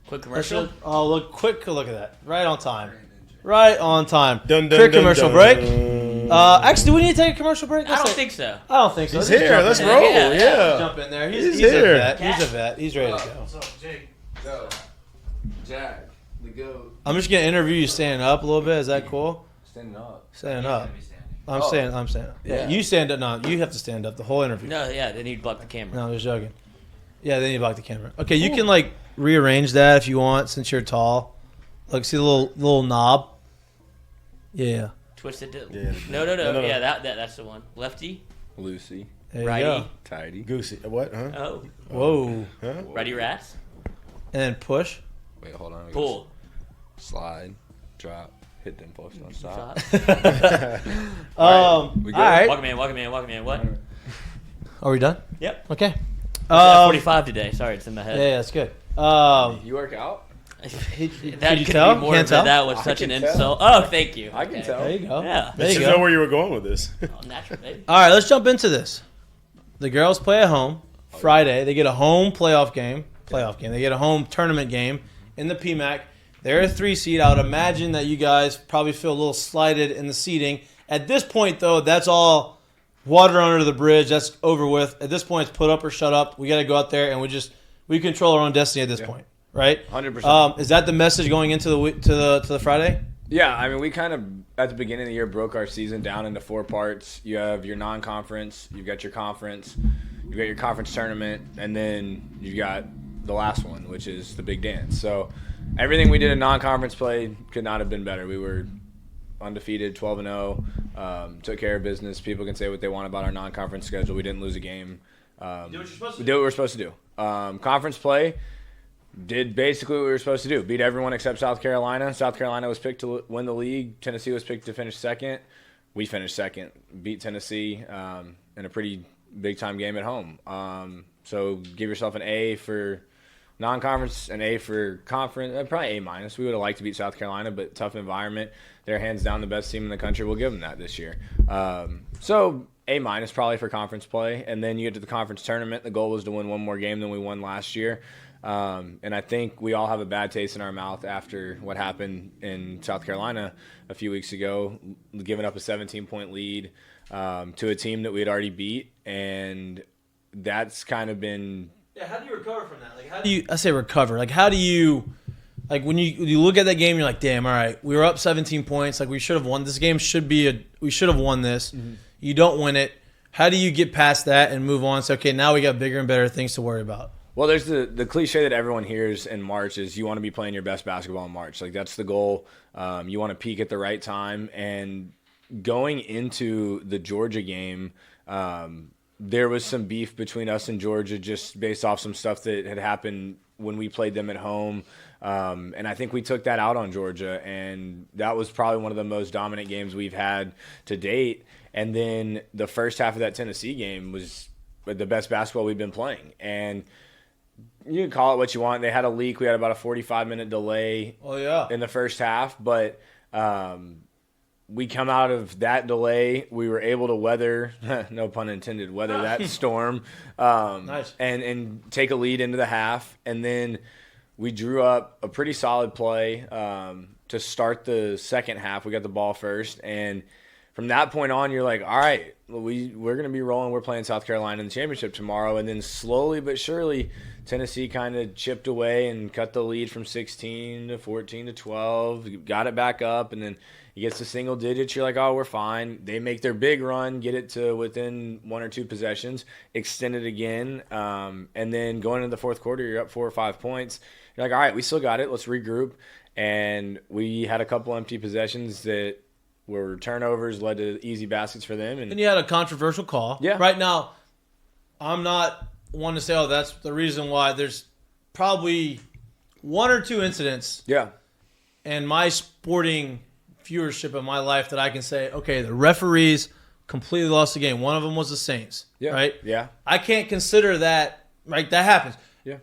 Quick commercial. Quick look at that. Right on time. Right on time. Dun, dun, Quick dun, commercial dun. break. Actually, do we need to take a commercial break? I don't think so. I don't think so. He's Let's here. jump Let's in. roll. Yeah. Yeah. Jump in there. He's here. a vet. He's a vet. He's ready to go. What's up, Jake? So, Jack, the GOAT. I'm just gonna interview you standing up a little bit. Is that cool? Standing up. Standing up. I'm Oh. standing up. Yeah. You stand up. No, you have to stand up the whole interview. No, yeah, then you'd block the camera. No, I'm just joking. Yeah, then you block the camera. Okay, you can like rearrange that if you want since you're tall. Look, see the little knob? Yeah. Twisted it. Yeah. No. No. Yeah, that's the one. Lefty. Lucy. There you Righty. go. Tidy. Goosey. What? Huh? Oh. Whoa. Huh? Righty rats. And then push. Wait, hold on. Pull. Slide. Drop. Hit them post on stop. All we good? right. Walk a man. What? Are we done? Yep. Okay. 45 today. Sorry, it's in my Yeah, head. that's good. You work out? That Can you could tell? be more Can't than tell? that was I such an can tell. insult. Oh, thank you. I can Okay. tell. There you go. Yeah. There Let's you just know go. where you were going with this. Oh, natural, baby. All right, let's jump into this. The girls play at home Friday. They get a home playoff game. They get a home tournament game in the PMAC. They're a 3 seed. I would imagine that you guys probably feel a little slighted in the seeding. At this point, though, that's all water under the bridge. That's over with. At this point, it's put up or shut up. We got to go out there and we control our own destiny at this point, right? 100%. Is that the message going into the Friday? Yeah, I mean, we kind of, at the beginning of the year, broke our season down into 4 parts. You have your non-conference, you've got your conference, you've got your conference tournament, and then you've got the last one, which is the big dance. So everything we did in non-conference play could not have been better. We were undefeated, 12-0, took care of business. People can say what they want about our non-conference schedule. We didn't lose a game. Do what you're supposed to We did what we were supposed to do. Conference play did basically what we were supposed to do. Beat everyone except South Carolina. South Carolina was picked to win the league. Tennessee was picked to finish second. We finished second. Beat Tennessee in a pretty big-time game at home. So give yourself an A for non-conference, an A for conference, probably A-. We would have liked to beat South Carolina, but tough environment. They're hands down the best team in the country. We'll give them that this year. So A- probably for conference play. And then you get to the conference tournament. The goal was to win one more game than we won last year. And I think we all have a bad taste in our mouth after what happened in South Carolina a few weeks ago, giving up a 17-point lead to a team that we had already beat. And that's kind of been... Yeah, how do you recover from that? Like, how do you? I say recover. Like, how do you? Like, when you look at that game, you're like, damn, all right, we were up 17 points. Like, we should have won this game. We should have won this. Mm-hmm. You don't win it. How do you get past that and move on? So, okay, now we got bigger and better things to worry about. Well, there's the cliche that everyone hears in March is you want to be playing your best basketball in March. Like, that's the goal. You want to peak at the right time. And going into the Georgia game, there was some beef between us and Georgia just based off some stuff that had happened when we played them at home. And I think we took that out on Georgia, and that was probably one of the most dominant games we've had to date. And then the first half of that Tennessee game was the best basketball we've been playing. And you can call it what you want. They had a leak. We had about a 45-minute delay in the first half, but we come out of that delay. We were able to weather, no pun intended, weather that storm Nice. and take a lead into the half. And then we drew up a pretty solid play to start the second half. We got the ball first. And from that point on, you're like, all right, we're going to be rolling. We're playing South Carolina in the championship tomorrow. And then slowly but surely, Tennessee kind of chipped away and cut the lead from 16 to 14 to 12, got it back up, and then he gets to single digits. You're like, oh, we're fine. They make their big run, get it to within 1 or 2 possessions, extend it again, and then going into the fourth quarter, you're up 4 or 5 points. You're like, all right, we still got it. Let's regroup. And we had a couple empty possessions that were turnovers, led to easy baskets for them. And you had a controversial call. Yeah. Right now, I'm not one to say, oh, that's the reason why. There's probably 1 or 2 incidents in my sporting viewership of my life that I can say, okay, the referees completely lost the game. One of them was the Saints, right? Yeah. I can't consider that, right? That happens. Yeah.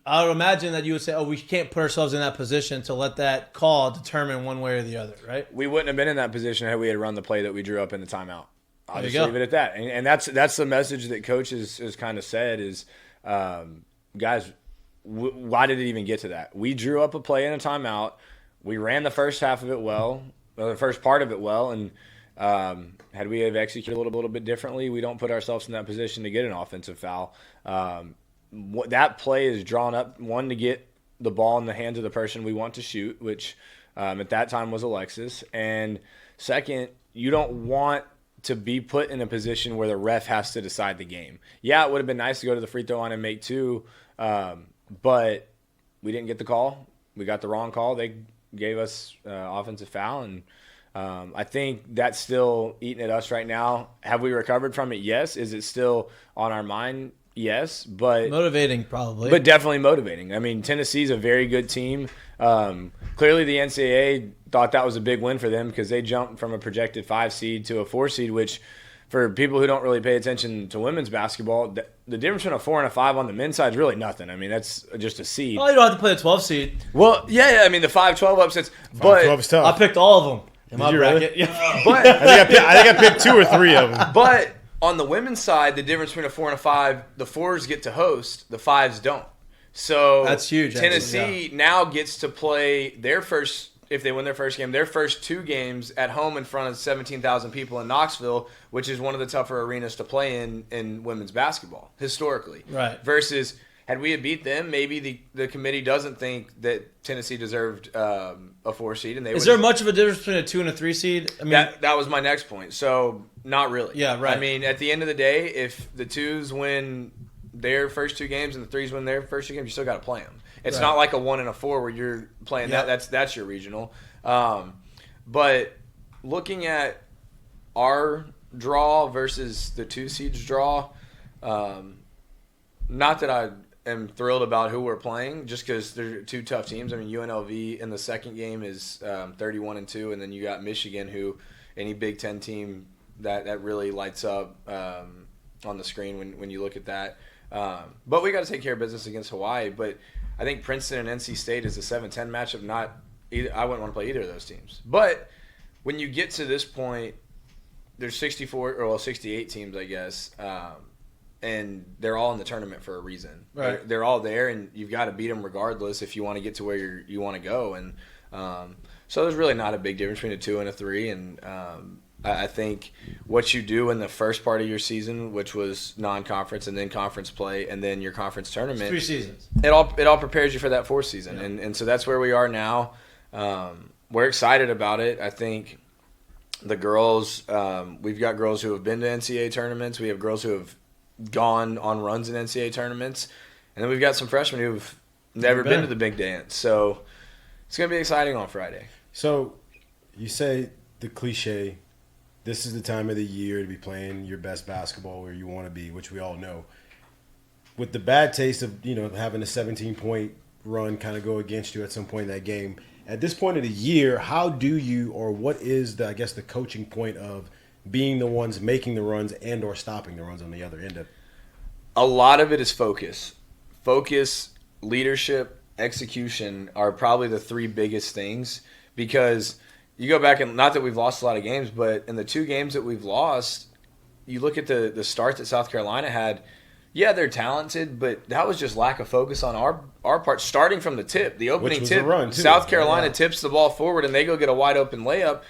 I would imagine that you would say, oh, we can't put ourselves in that position to let that call determine one way or the other, right? We wouldn't have been in that position had we had run the play that we drew up in the timeout. I'll There just you go. leave it at that. And that's the message that coach has kind of said is, guys, why did it even get to that? We drew up a play in a timeout. We ran the first half of it well, or the first part of it well, and had we have executed a little bit differently, we don't put ourselves in that position to get an offensive foul. That play is drawn up, one, to get the ball in the hands of the person we want to shoot, which at that time was Alexis, and second, you don't want to be put in a position where the ref has to decide the game. Yeah, it would have been nice to go to the free throw line and make two, but we didn't get the call. We got the wrong call. They gave us offensive foul, and I think that's still eating at us right now. Have we recovered from it? Yes. Is it still on our mind? Yes, but motivating probably. But definitely motivating. I mean, Tennessee's a very good team. Clearly, the NCAA thought that was a big win for them because they jumped from a projected 5 seed to a 4 seed, which for people who don't really pay attention to women's basketball, the difference between a 4 and a 5 on the men's side is really nothing. I mean, that's just a seed. Oh, you don't have to play the 12 seed. Well, yeah. I mean, the 5-12 upsets, but 5-12 is tough. I picked all of them in my you bracket. really? Yeah. but I think I picked 2 or 3 of them. But on the women's side, the difference between a 4 and a 5, the 4s get to host, the 5s don't. So that's huge. Tennessee now gets to play their first, if they win their first game, their first 2 games at home in front of 17,000 people in Knoxville, which is one of the tougher arenas to play in women's basketball historically. Right. Versus had we had beat them, maybe the committee doesn't think that Tennessee deserved a 4 seed, and they. Is there much of a difference between a 2 and a 3 seed? I mean, that was my next point. So not really. Yeah, right. I mean, at the end of the day, if the 2s win their first 2 games and the 3s win their first 2 games, you still got to play them. It's not like a 1 and a 4 where you're playing that's your regional. But looking at our draw versus the 2 seeds draw, not that I am thrilled about who we're playing, just because they're 2 tough teams. I mean, UNLV in the second game is 31-2, and then you got Michigan, who any Big Ten team that really lights up on the screen when you look at that. But we got to take care of business against Hawaii. But I think Princeton and NC State is a 7-10 matchup. I wouldn't want to play either of those teams. But when you get to this point, there's 68 teams, I guess, and they're all in the tournament for a reason. Right. They're all there, and you've got to beat them regardless if you want to get to where you want to go. And so there's really not a big difference between a 2 and a 3. And I think what you do in the first part of your season, which was non-conference and then conference play and then your conference tournament, it's 3 seasons. It all prepares you for that 4th season. Yeah. And so that's where we are now. We're excited about it. I think the girls, we've got girls who have been to NCAA tournaments. We have girls who have gone on runs in NCAA tournaments. And then we've got some freshmen who've never been to the big dance. So it's going to be exciting on Friday. So you say the cliche, this is the time of the year to be playing your best basketball where you want to be, which we all know. With the bad taste of, having a 17-point run kind of go against you at some point in that game, at this point of the year, how do you, or what is the coaching point of being the ones making the runs and or stopping the runs on the other end of it? A lot of it is focus. Focus, leadership, execution are probably the 3 biggest things, because you go back and not that we've lost a lot of games, but in the 2 games that we've lost, you look at the start that South Carolina had. Yeah, they're talented, but that was just lack of focus on our part. Starting from the tip, the opening tip, South Carolina tips the ball forward and they go get a wide open layup.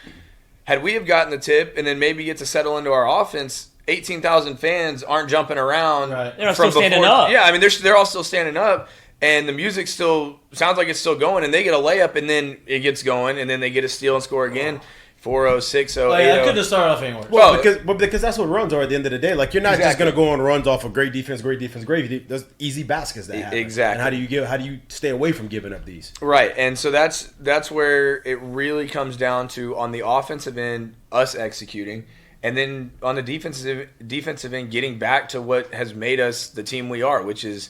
Had we have gotten the tip and then maybe get to settle into our offense, 18,000 fans aren't jumping around. Right. They're still standing up. Yeah, I mean they're all still standing up. And the music still sounds like it's still going, and they get a layup, and then it gets going, and then they get a steal and score again. 4-0, 6-0, 8-0. Yeah, it could have started off any worse. Well, because that's what runs are at the end of the day. Like, you're not just going to go on runs off of great defense. There's easy baskets that happen. Exactly. And how do you stay away from giving up these? Right, and so that's where it really comes down to, on the offensive end, us executing, and then on the defensive end, getting back to what has made us the team we are, which is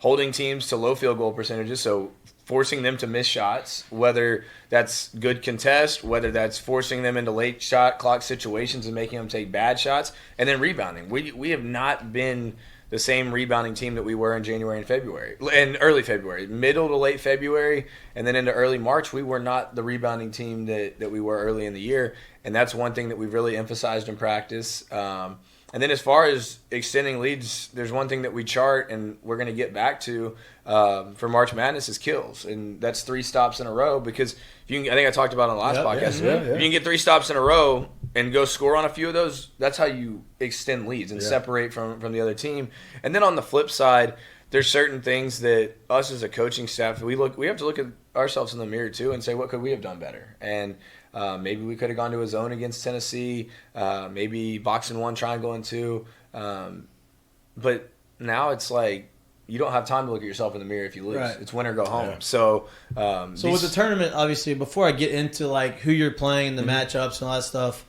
holding teams to low field goal percentages, so forcing them to miss shots, whether that's good contest, whether that's forcing them into late shot clock situations and making them take bad shots, and then rebounding. We have not been the same rebounding team that we were in January and February, and early February, middle to late February, and then into early March. We were not the rebounding team that we were early in the year, and that's one thing that we've really emphasized in practice. And then as far as extending leads, there's one thing that we chart and we're going to get back to for March Madness is kills. And that's 3 stops in a row because if you can, I think I talked about it on the last podcast. Yeah. If you can get 3 stops in a row and go score on a few of those, that's how you extend leads and separate from the other team. And then on the flip side, there's certain things that us as a coaching staff, we have to look at ourselves in the mirror too and say, what could we have done better? And maybe we could have gone to a zone against Tennessee, maybe box and 1, triangle and 2. But now it's like you don't have time to look at yourself in the mirror if you lose. Right. It's win or go home. Yeah. So with the tournament, obviously, before I get into like who you're playing, the matchups and all that stuff,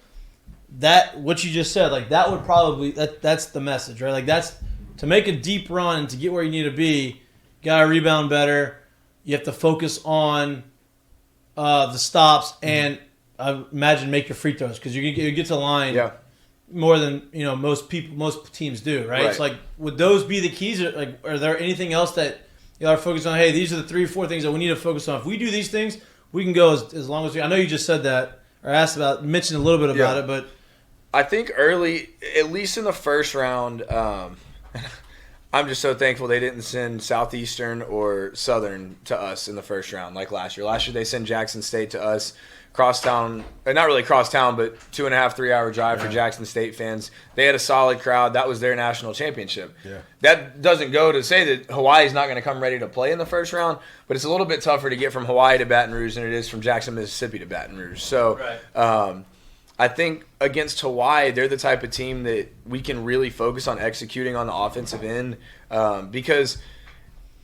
that what you just said, like that would probably that's the message, right? Like that's to make a deep run and to get where you need to be, you gotta rebound better. You have to focus on the stops and I imagine make your free throws because you get to the line more than most teams do, right? Right. So like, would those be the keys? Or, like, are there anything else that you are focused on? Hey, these are the 3 or 4 things that we need to focus on. If we do these things, we can go as long as we. I know you just said that or mentioned a little bit about it, but I think early, at least in the first round, I'm just so thankful they didn't send Southeastern or Southern to us in the first round like last year. Last year they sent Jackson State to us. Crosstown, not really crosstown, but 2.5, 3 hour drive for Jackson State fans. They had a solid crowd. That was their national championship. Yeah. That doesn't go to say that Hawaii's not going to come ready to play in the first round, but it's a little bit tougher to get from Hawaii to Baton Rouge than it is from Jackson, Mississippi to Baton Rouge. So I think against Hawaii, they're the type of team that we can really focus on executing on the offensive end because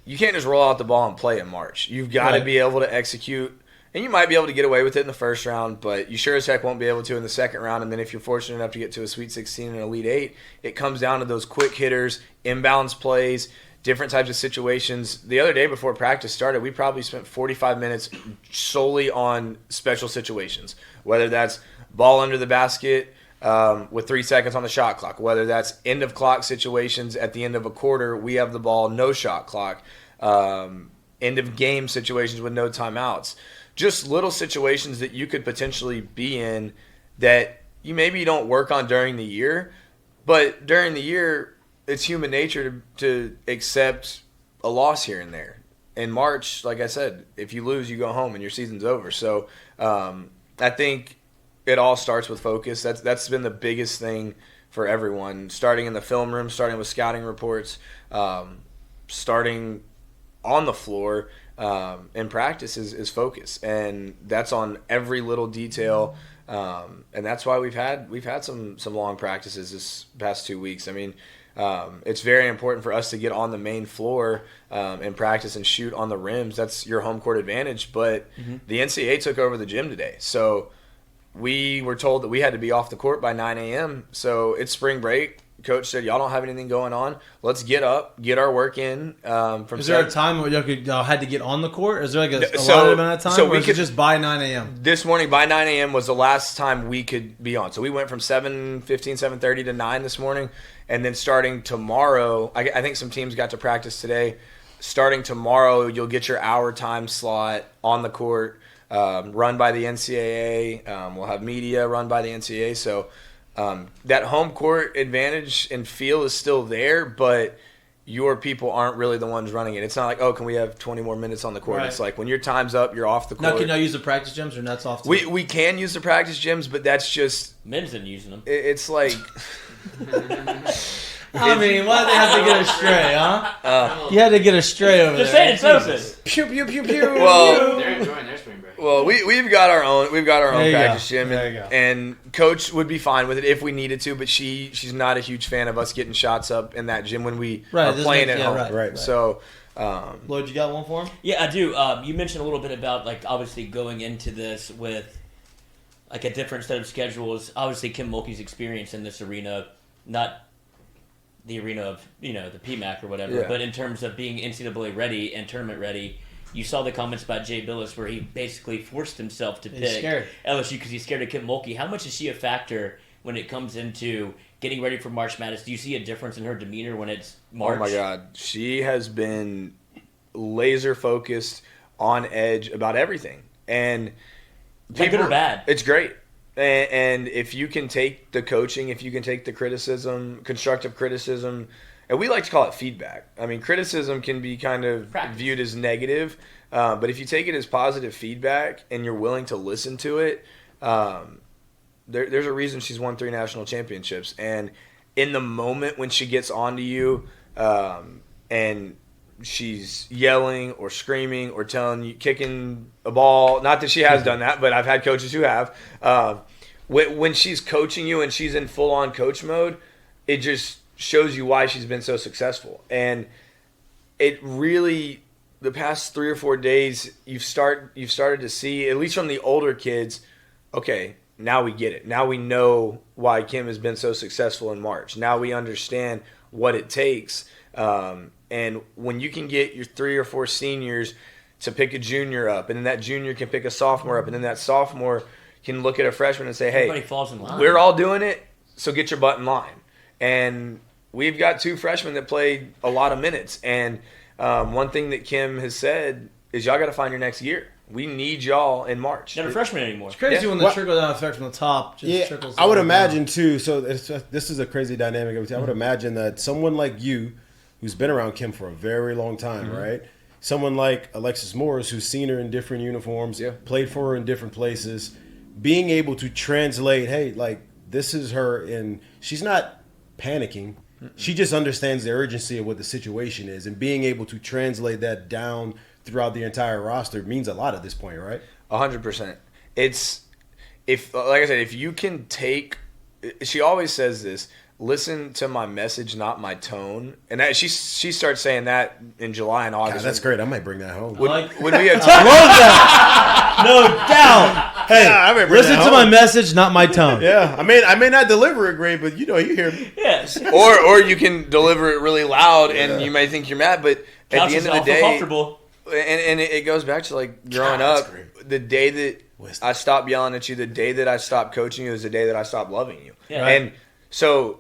you can't just roll out the ball and play in March. You've got to be able to execute. And you might be able to get away with it in the first round, but you sure as heck won't be able to in the second round. And then if you're fortunate enough to get to a Sweet 16 and Elite 8, it comes down to those quick hitters, inbounds plays, different types of situations. The other day before practice started, we probably spent 45 minutes solely on special situations, whether that's ball under the basket with 3 seconds on the shot clock, whether that's end of clock situations at the end of a quarter, we have the ball, no shot clock, end of game situations with no timeouts. Just little situations that you could potentially be in that you maybe don't work on during the year, but during the year, it's human nature to accept a loss here and there. In March, like I said, if you lose, you go home and your season's over. So I think it all starts with focus. That's been the biggest thing for everyone, starting in the film room, starting with scouting reports, starting on the floor. In practice is focus, and that's on every little detail, and that's why we've had some long practices this past 2 weeks. I mean, it's very important for us to get on the main floor and practice and shoot on the rims. That's your home court advantage. But the NCAA took over the gym today, so we were told that we had to be off the court by 9 a.m. So it's spring break. Coach said, y'all don't have anything going on. Let's get up, get our work in. Is there a time where y'all had to get on the court? Is there like a allotted amount of time? So or is it just by 9 a.m.? This morning by 9 a.m. was the last time we could be on. So we went from 7:15, 7:30 to 9 this morning. And then starting tomorrow, I think some teams got to practice today. Starting tomorrow, you'll get your hour time slot on the court, run by the NCAA. We'll have media run by the NCAA. So that home court advantage and feel is still there, but your people aren't really the ones running it. It's not like, oh, can we have 20 more minutes on the court? Right. It's like when your time's up, you're off the court. Now, can y'all use the practice gyms or that's off? We can use the practice gyms, but that's just men's been using them. It's like. I mean, why did they have to get astray, huh? You had to get astray over just there. Just saying it's open. Pew pew pew pew. Well, they're enjoying their spring break. Well, we've got our own practice gym, There you go. and Coach would be fine with it if we needed to, but she's not a huge fan of us getting shots up in that gym when we are playing at home. Right. So, Lloyd, you got one for him? Yeah, I do. You mentioned a little bit about like obviously going into this with like a different set of schedules. Obviously, Kim Mulkey's experience in this arena, not the arena of the PMAC or whatever, but in terms of being NCAA ready and tournament ready. You saw the comments about Jay Billis where he basically forced himself to pick LSU because he's scared of Kim Mulkey. How much is she a factor when it comes into getting ready for March Madness? Do you see a difference in her demeanor when it's March? Oh my God. She has been laser focused, on edge about everything. And is that good or bad? It's great. And if you can take the coaching, if you can take the criticism, constructive criticism, and we like to call it feedback. I mean, criticism can be kind of viewed as negative, but if you take it as positive feedback and you're willing to listen to it, there's a reason she's won 3 national championships. And in the moment when she gets onto you and she's yelling or screaming or telling you, kicking a ball, not that she has done that, but I've had coaches who have, when she's coaching you and she's in full-on coach mode, it just shows you why she's been so successful. And it really, the past 3 or 4 days, you've started to see, at least from the older kids, okay, now we get it. Now we know why Kim has been so successful in March. Now we understand what it takes. And when you can get your 3 or 4 seniors to pick a junior up, and then that junior can pick a sophomore up, and then that sophomore can look at a freshman and say, hey, everybody falls in line. We're all doing it, so get your butt in line. And we've got 2 freshmen that played a lot of minutes. And one thing that Kim has said is y'all got to find your next gear. We need y'all in March. Not a freshman anymore. It's crazy when the trickle-down effect from the top just trickles down. I would imagine, too, so this is a crazy dynamic. I would imagine that someone like you, who's been around Kim for a very long time, right? Someone like Alexis Morris, who's seen her in different uniforms, played for her in different places, being able to translate, hey, like, this is her, and she's not panicking. She just understands the urgency of what the situation is, and being able to translate that down throughout the entire roster means a lot at this point, right? 100%. It's, like I said, if you can take, she always says this, listen to my message, not my tone. And that, she starts saying that in July and August. God, that's great. I might bring that home. Would we have I love that. No doubt. Hey, I might bring listen that to home. my message, not my tone. Yeah, I may not deliver it great, but you hear me. Yes. or you can deliver it really loud and you may think you're mad, but at the end of the day, comfortable. And it goes back to like growing up. The day that I stopped yelling at you, the day that I stopped coaching you, is the day that I stopped loving you. Yeah. Right. And so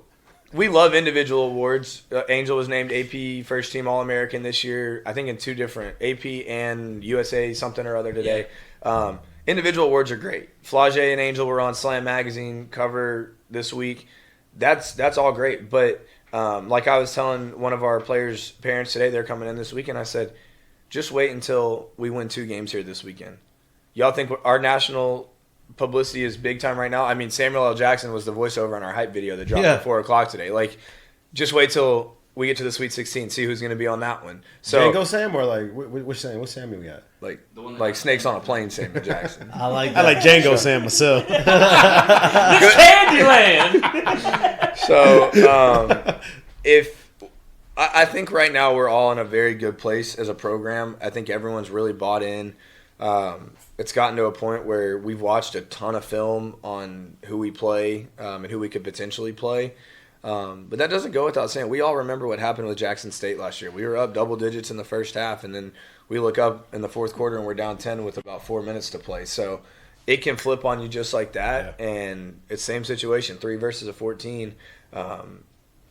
we love individual awards. Angel was named AP First Team All-American this year, I think in 2 different, AP and USA something or other today. Yeah. Individual awards are great. Flage and Angel were on Slam Magazine cover this week. That's all great. But like I was telling one of our players' parents today, they're coming in this weekend, I said, just wait until we win 2 games here this weekend. Y'all think our national publicity is big time right now? I mean, Samuel L. Jackson was the voiceover on our hype video that dropped at 4 o'clock today. Like, just wait till we get to the Sweet 16, see who's going to be on that one. So, Django Sam or like which Sam? What Sam we got? Like Snakes on a Plane, Samuel Jackson. I like that. I like Django Sam myself. Candyland. So, I think right now we're all in a very good place as a program. I think everyone's really bought in. It's gotten to a point where we've watched a ton of film on who we play and who we could potentially play. But that doesn't go without saying. We all remember what happened with Jackson State last year. We were up double digits in the first half, and then we look up in the fourth quarter and we're down 10 with about 4 minutes to play. So it can flip on you just like that. Yeah. And it's the same situation, 3 versus a 14.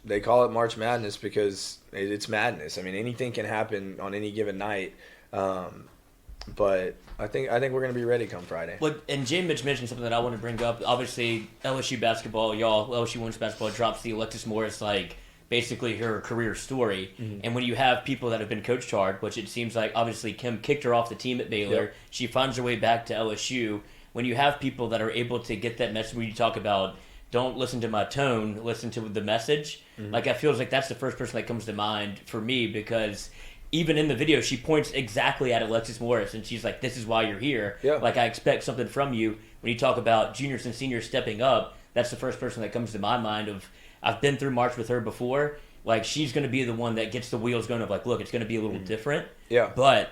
They call it March Madness because it's madness. I mean, anything can happen on any given night. But I think we're going to be ready come Friday. Well, and Jay Mitch mentioned something that I want to bring up. Obviously, LSU basketball, LSU Womens Basketball drops the Alexis Morris, like, basically her career story. Mm-hmm. And when you have people that have been coach hard, which it seems like obviously Kim kicked her off the team at Baylor, yep. She finds her way back to LSU. When you have people that are able to get that message, when you talk about don't listen to my tone, listen to the message, mm-hmm. Like, I feel like that's the first person that comes to mind for me, because even in the video, she points exactly at Alexis Morris, and she's like, this is why you're here. Yeah. Like, I expect something from you. When you talk about juniors and seniors stepping up, that's the first person that comes to my mind of, I've been through March with her before. Like, she's going to be the one that gets the wheels going of, like, look, it's going to be a little different. Yeah. But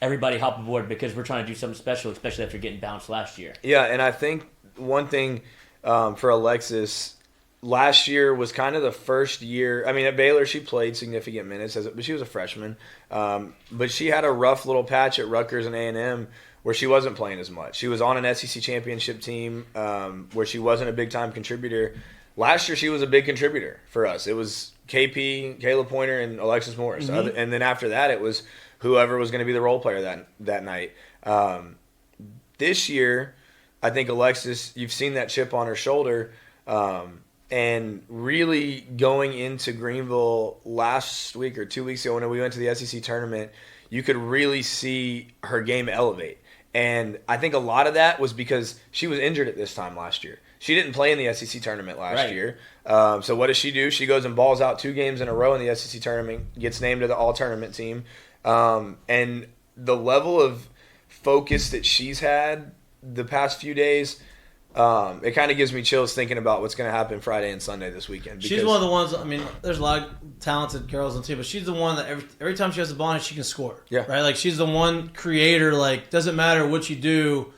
everybody hop aboard because we're trying to do something special, especially after getting bounced last year. Yeah, and I think one thing for Alexis, last year was kind of the first year. I mean, at Baylor, she played significant minutes, but she was a freshman. But she had a rough little patch at Rutgers and A&M where she wasn't playing as much. She was on an SEC championship team where she wasn't a big-time contributor. Last year, she was a big contributor for us. It was KP, Kayla Pointer, and Alexis Morris. Mm-hmm. And then after that, it was whoever was going to be the role player that night. This year, I think Alexis, you've seen that chip on her shoulder. And really going into Greenville last week or 2 weeks ago when we went to the SEC tournament, you could really see her game elevate. And I think a lot of that was because she was injured at this time last year. She didn't play in the SEC tournament last year. So what does she do? She goes and balls out 2 games in a row in the SEC tournament, gets named to the all-tournament team. And the level of focus that she's had the past few days, it kind of gives me chills thinking about what's going to happen Friday and Sunday this weekend. She's one of the ones. I mean, there's a lot of talented girls on the team, but she's the one that every time she has the ball, she can score. Yeah, right. Like she's the one creator. Like doesn't matter what you do,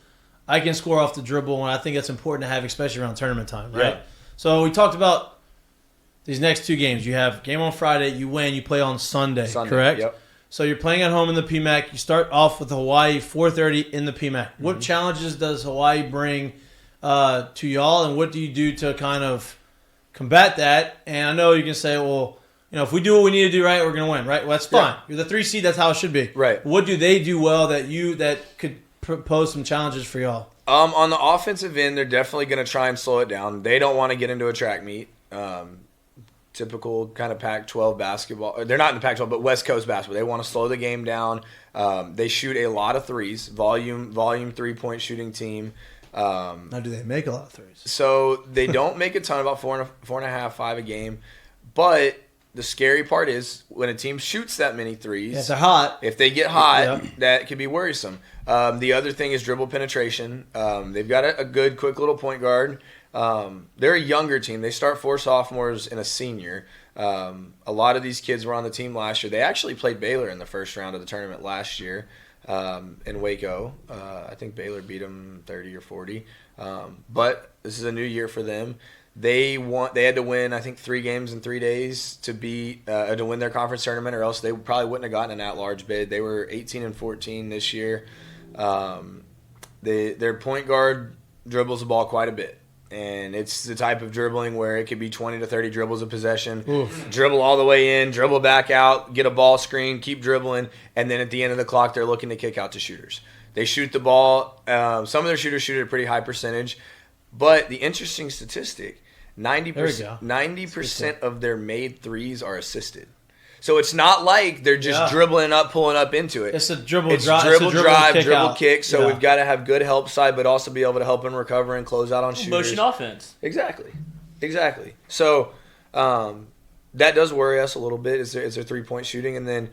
I can score off the dribble, and I think that's important to have, especially around tournament time. Right. Yeah. So we talked about these next 2 games. You have game on Friday, you win, you play on Sunday. correct? Yep. So you're playing at home in the PMAC. You start off with Hawaii 4:30 in the PMAC. What challenges does Hawaii bring to y'all, and what do you do to kind of combat that? And I know you can say, well, if we do what we need to do right, we're going to win, right? Well, that's fine. Yeah. You're the 3 seed. That's how it should be. Right. What do they do well that could pose some challenges for y'all? On the offensive end, they're definitely going to try and slow it down. They don't want to get into a track meet. Typical kind of Pac-12 basketball. They're not in the Pac-12, but West Coast basketball. They want to slow the game down. They shoot a lot of threes. Volume 3-point shooting team. Now, do they make a lot of threes? So they don't make a ton, about 4.5, 5 a game. But the scary part is when a team shoots that many threes, if they're hot, if they get hot, that can be worrisome. The other thing is dribble penetration. They've got a good, quick little point guard. They're a younger team. They start 4 sophomores and a senior. A lot of these kids were on the team last year. They actually played Baylor in the first round of the tournament last year. In Waco. I think Baylor beat them 30 or 40. But this is a new year for them. They had to win, I think, 3 games in 3 days to win their conference tournament, or else they probably wouldn't have gotten an at-large bid. They were 18-14 this year. Their point guard dribbles the ball quite a bit. And it's the type of dribbling where it could be 20 to 30 dribbles a possession. Oof. Dribble all the way in, dribble back out, get a ball screen, keep dribbling, and then at the end of the clock, they're looking to kick out to shooters. They shoot the ball. Some of their shooters shoot at a pretty high percentage. But the interesting statistic, 90% of their made threes are assisted. So it's not like they're just dribbling up, pulling up into it. It's a dribble It's drive, dribble kick. So we've got to have good help side, but also be able to help and recover and close out on shooters. Motion offense. Exactly. So that does worry us a little bit. Is there 3-point shooting, and then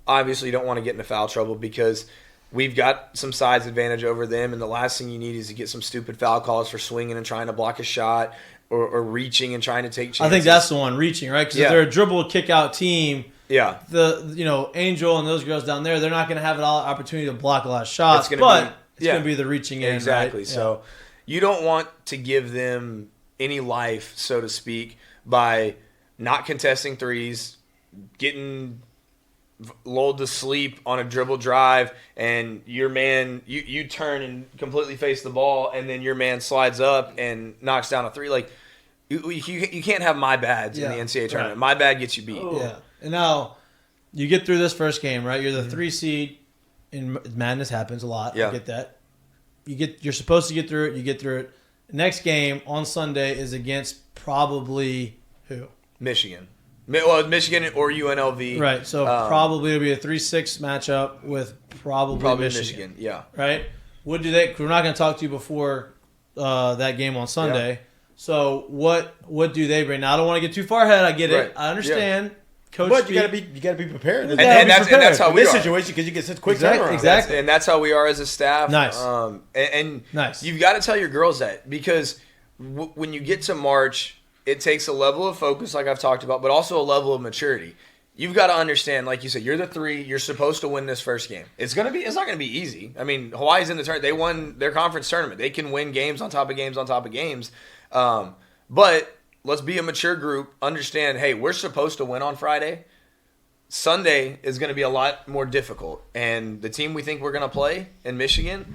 obviously you don't want to get into foul trouble because we've got some size advantage over them, and the last thing you need is to get some stupid foul calls for swinging and trying to block a shot. Or reaching and trying to take chances. I think that's the one, reaching, right? Because if they're a dribble kick-out team, the Angel and those girls down there, they're not going to have an opportunity to block a lot of shots, it's going to be the reaching in. Exactly. Right? So you don't want to give them any life, so to speak, by not contesting threes, getting lulled to sleep on a dribble drive, and your man, you turn and completely face the ball, and then your man slides up and knocks down a 3. Like you can't have my bads in the NCAA tournament. Right. My bad gets you beat. Yeah. And now you get through this first game, right? You're the 3 seed, and madness happens a lot. Yeah. I get that. You're supposed to get through it. You get through it. Next game on Sunday is against probably who? Michigan. Well, Michigan or UNLV. Right, so probably it'll be a 3-6 matchup with probably Michigan. Yeah. Right? What do they? We're not going to talk to you before that game on Sunday. Yeah. So what do they bring? Now I don't want to get too far ahead. I get it. I understand. Coach, but you got to be prepared. And that's how we are. In this situation, because you get such quick turnaround. Exactly. And that's how we are as a staff. Nice. And nice. You've got to tell your girls that, because when you get to March, it takes a level of focus, like I've talked about, but also a level of maturity. You've got to understand, like you said, you're the 3. You're supposed to win this first game. It's not going to be easy. I mean, Hawaii's in the tournament. They won their conference tournament. They can win games on top of games on top of games. But let's be a mature group. Understand, hey, we're supposed to win on Friday. Sunday is going to be a lot more difficult. And the team we think we're going to play in Michigan,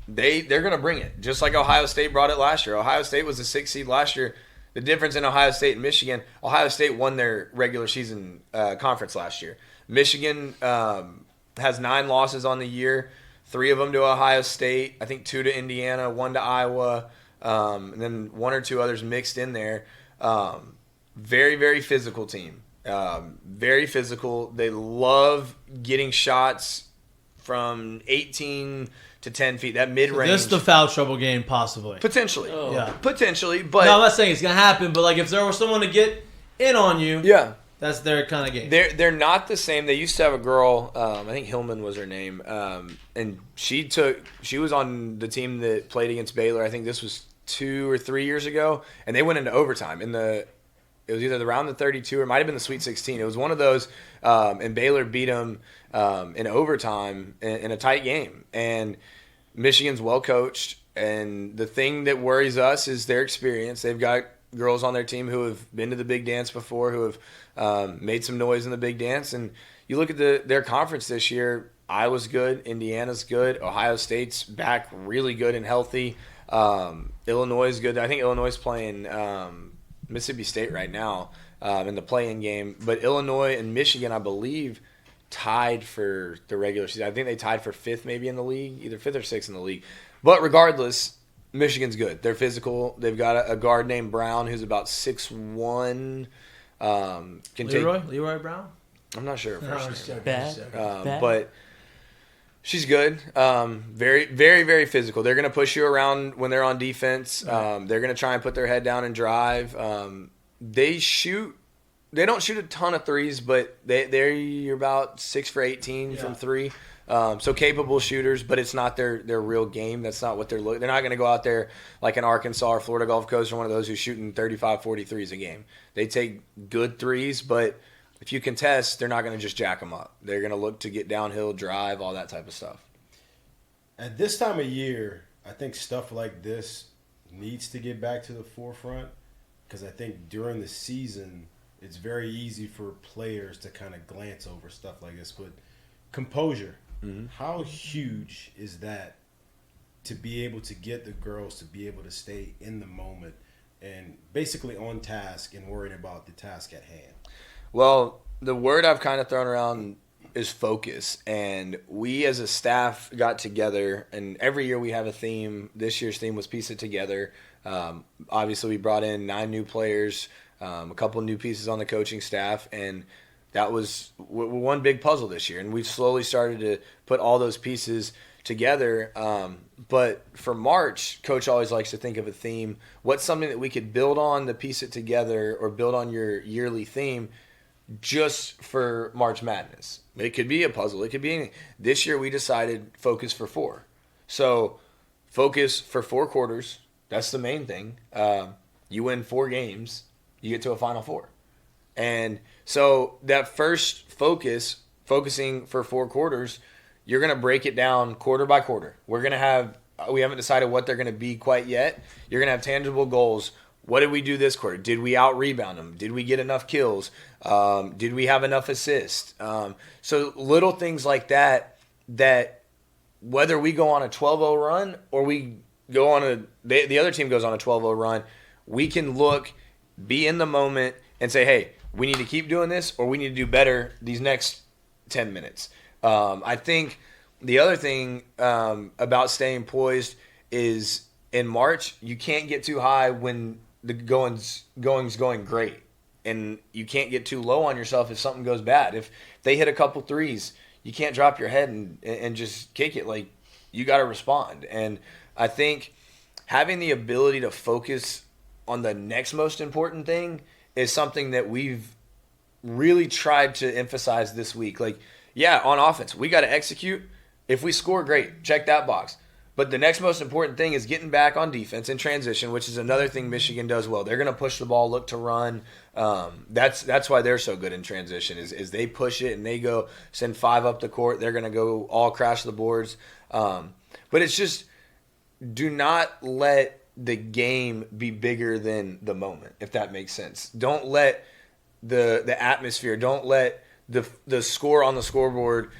they're going to bring it. Just like Ohio State brought it last year. Ohio State was the 6th seed last year. The difference in Ohio State and Michigan, Ohio State won their regular season conference last year. Michigan has 9 losses on the year. 3 of them to Ohio State. I think 2 to Indiana, 1 to Iowa, and then 1 or 2 others mixed in there. Very, very physical team. Very physical. They love getting shots from 18 to 10 feet. That mid-range. This is the foul trouble game, possibly. Potentially. Oh. Yeah. Potentially, but No, I'm not saying it's gonna happen, but like if there was someone to get in on you, yeah. that's their kind of game. They're not the same. They used to have a girl, I think Hillman was her name, and she was on the team that played against Baylor. I think this was 2 or 3 years ago, and they went into overtime. It was either the round of 32 or it might have been the Sweet 16. It was one of those, and Baylor beat them in overtime in a tight game. And Michigan's well coached, and the thing that worries us is their experience. They've got girls on their team who have been to the big dance before, who have made some noise in the big dance. And you look at their conference this year, Iowa's good, Indiana's good, Ohio State's back really good and healthy. Illinois is good. I think Illinois is playing Mississippi State right now in the play-in game. But Illinois and Michigan, I believe, tied for the regular season. I think they tied for 5th maybe in the league, either 5th or 6th in the league. But regardless, Michigan's good. They're physical. They've got a guard named Brown who's about 6'1". Leroy Brown? I'm not sure. Bad. But she's good. Very, very, very physical. They're going to push you around when they're on defense. They're going to try and put their head down and drive. They don't shoot a ton of threes, but they're about 6 for 18 from 3. So capable shooters, but it's not their real game. That's not what they're looking. They're not going to go out there like an Arkansas or Florida Gulf Coast or one of those who's shooting 35, 40 threes a game. They take good threes, but if you contest, they're not going to just jack them up. They're going to look to get downhill, drive, all that type of stuff. At this time of year, I think stuff like this needs to get back to the forefront because I think during the season, it's very easy for players to kind of glance over stuff like this. But composure, how huge is that to be able to get the girls to be able to stay in the moment and basically on task and worrying about the task at hand? Well, the word I've kind of thrown around is focus. And we as a staff got together, and every year we have a theme. This year's theme was Piece It Together. Obviously, we brought in 9 new players, a couple new pieces on the coaching staff, and that was one big puzzle this year. And we've slowly started to put all those pieces together. But for March, Coach always likes to think of a theme. What's something that we could build on to piece it together or build on your yearly theme just for March Madness? It could be a puzzle. It could be anything. This year we decided focus for 4. So focus for 4 quarters. That's the main thing. You win 4 games, you get to a Final Four. And so that first focusing for 4 quarters, you're going to break it down quarter by quarter. We haven't decided what they're going to be quite yet. You're going to have tangible goals. What did we do this quarter? Did we out-rebound them? Did we get enough kills? Did we have enough assists? So little things like that whether we go on a 12-0 run or we go on the other team goes on a 12-0 run, we can look, be in the moment, and say, hey, we need to keep doing this or we need to do better these next 10 minutes. I think the other thing about staying poised is in March, you can't get too high when the going's going great. And you can't get too low on yourself if something goes bad. If they hit a couple threes, you can't drop your head and just kick it. Like, you got to respond. And I think having the ability to focus on the next most important thing is something that we've really tried to emphasize this week. Like, yeah, on offense, we got to execute. If we score, great. Check that box. But the next most important thing is getting back on defense in transition, which is another thing Michigan does well. They're going to push the ball, look to run. That's why they're so good in transition is they push it and they go send 5 up the court. They're going to go all crash the boards. But it's just do not let the game be bigger than the moment, if that makes sense. Don't let the atmosphere, don't let the score on the scoreboard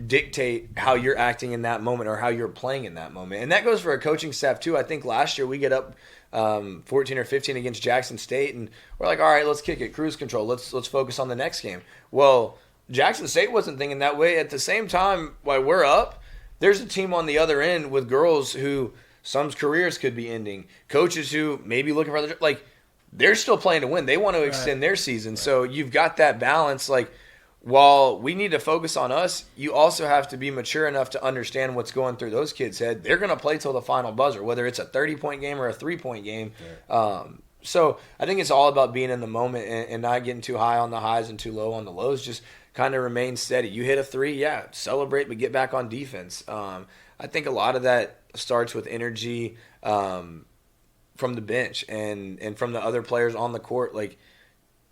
dictate how you're acting in that moment or how you're playing in that moment. And that goes for a coaching staff too. I think last year we get up 14 or 15 against Jackson State and we're like, all right, let's kick it, cruise control. Let's focus on the next game. Well, Jackson State wasn't thinking that way. At the same time, while we're up, there's a team on the other end with girls who some's careers could be ending, coaches who may be looking for other, like, they're still playing to win. They want to extend their season. Right. So you've got that balance. Like, while we need to focus on us, you also have to be mature enough to understand what's going through those kids' head. They're going to play till the final buzzer, whether it's a 30-point game or a 3-point game. Yeah. So I think it's all about being in the moment and not getting too high on the highs and too low on the lows. Just kind of remain steady. You hit a 3, celebrate, but get back on defense. I think a lot of that starts with energy from the bench and from the other players on the court. Like,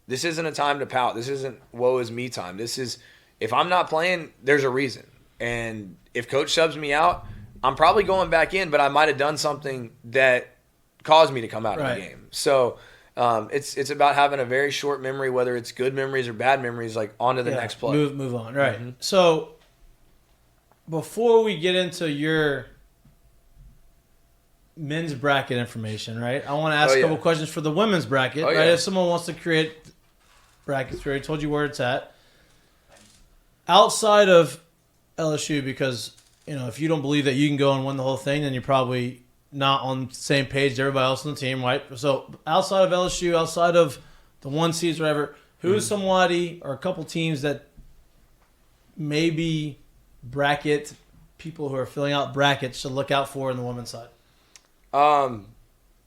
this isn't a time to pout. This isn't woe is me time. This is, if I'm not playing, there's a reason. And if coach subs me out, I'm probably going back in, but I might have done something that caused me to come out of the game. So it's about having a very short memory, whether it's good memories or bad memories, like on to the next play. Move on. Right. Mm-hmm. So before we get into your men's bracket information, right, I want to ask a couple questions for the women's bracket. Right. If someone wants to create brackets, we already told you where it's at. Outside of LSU, because, if you don't believe that you can go and win the whole thing, then you're probably not on the same page as everybody else on the team, right? So outside of LSU, outside of the 1 seeds, whatever, who's somebody or a couple teams that maybe bracket people who are filling out brackets should look out for in the women's side?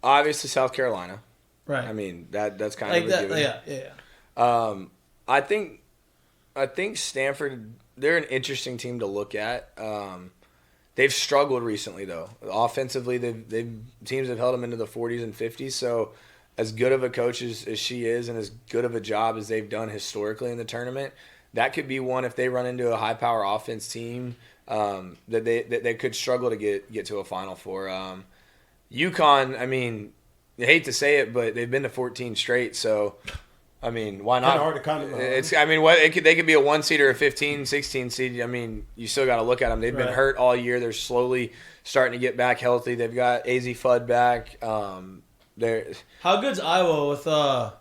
Obviously South Carolina. Right. I mean, that's kind of a given. Yeah. I think Stanford, they're an interesting team to look at. They've struggled recently, though. Offensively, teams have held them into the 40s and 50s. So as good of a coach as she is and as good of a job as they've done historically in the tournament, that could be one if they run into a high-power offense team that they could struggle to get to a Final Four. UConn, I mean, I hate to say it, but they've been to 14 straight, so – I mean, why not? Hard to kind of, it's. I mean, they could be a 1 seed or a 15, 16 seed. I mean, you still got to look at them. They've been hurt all year. They're slowly starting to get back healthy. They've got AZ Fudd back. How good's Iowa with the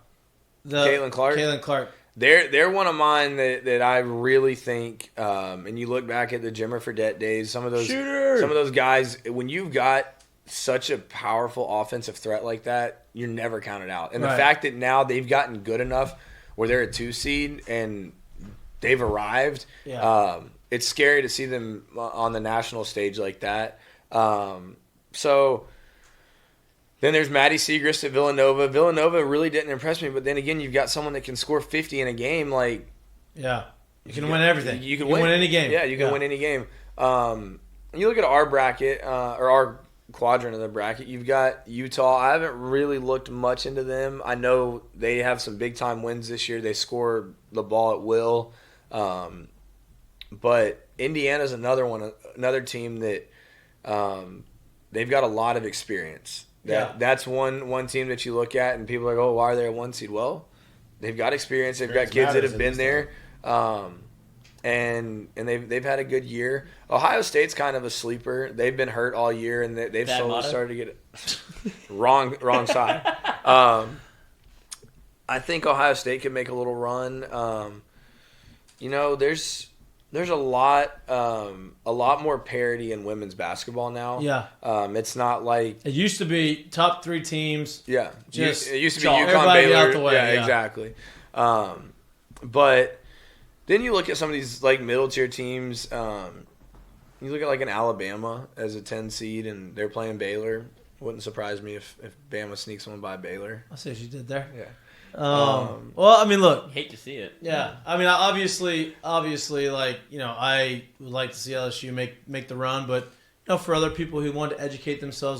Caitlin Clark? Caitlin Clark. They're one of mine that I really think. And you look back at the Jimmer Fredette days. Some of those guys, when you've got such a powerful offensive threat like that, you're never counted out. And the fact that now they've gotten good enough where they're a 2 seed and they've arrived, it's scary to see them on the national stage like that. So then there's Maddie Siegrist at Villanova. Villanova really didn't impress me, but then again, you've got someone that can score 50 in a game. Like, you can win everything. You can win any game. Yeah, you can win any game. You look at our bracket or our quadrant of the bracket, you've got Utah. I haven't really looked much into them. I know they have some big time wins this year. They score the ball at will. But Indiana's another team that they've got a lot of experience. That's one team that you look at and people are like, oh, why are they a 1 seed? Well, they've got experience. They've got kids that have been there. And they've had a good year. Ohio State's kind of a sleeper. They've been hurt all year, and they've slowly started to get it. wrong side. I think Ohio State could make a little run. There's a lot more parity in women's basketball now. Yeah. It's not like it used to be top 3 teams. Yeah. Just it used to be UConn, Baylor. Out the way. Yeah, exactly. But then you look at some of these like middle tier teams. You look at like an Alabama as a 10 seed, and they're playing Baylor. Wouldn't surprise me if Bama sneaks one by Baylor. I see what you did there. Yeah. Well, I mean, look. Hate to see it. Yeah. I mean, obviously, like, I would like to see LSU make the run, but for other people who want to educate themselves